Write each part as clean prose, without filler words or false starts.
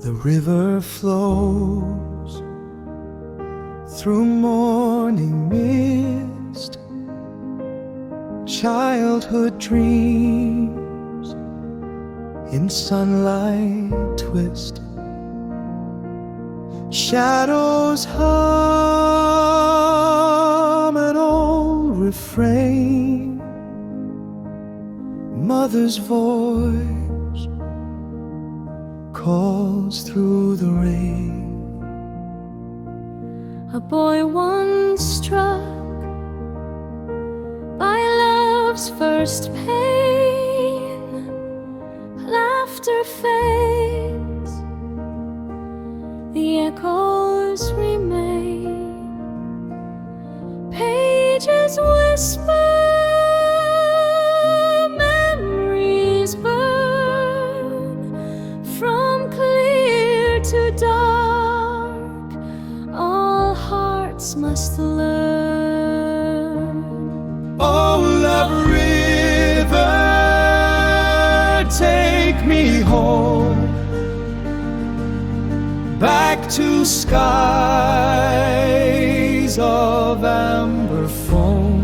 The river flows through morning mist, childhood dreams in sunlight twist. Shadows hum an old refrain, mother's voice calls through the rain. A boy once struck by love's first pain, laughter fades, the echoes remain, pages whisper, memories burn, from clear to dark, all hearts must learn. Oh, love river, take me home, back to skies of amber foam.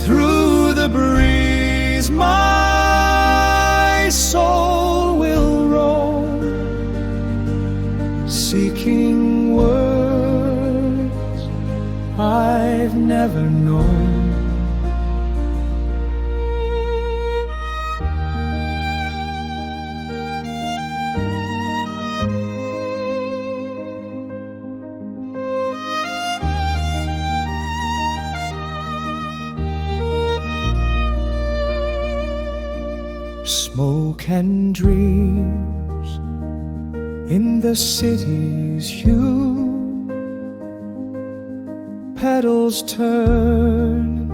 Through the breeze my soul will roam, seeking words I've never known. Smoke and dreams in the city's hue, petals turn,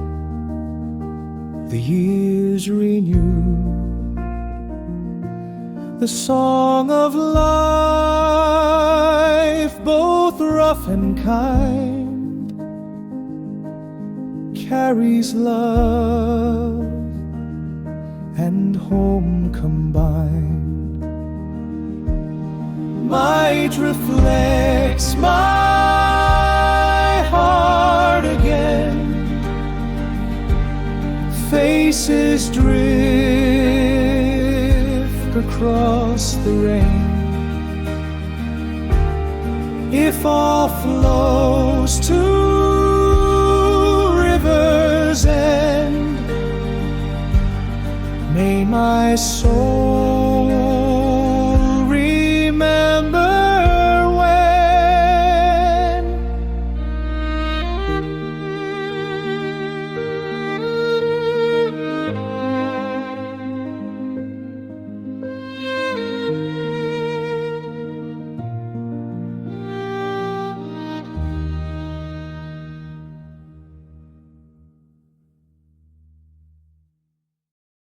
the years renew. The song of life, both rough and kind, carries love and home combined. Might reflects my heart again, faces drift across the rain. If all flows to river's end, may my soul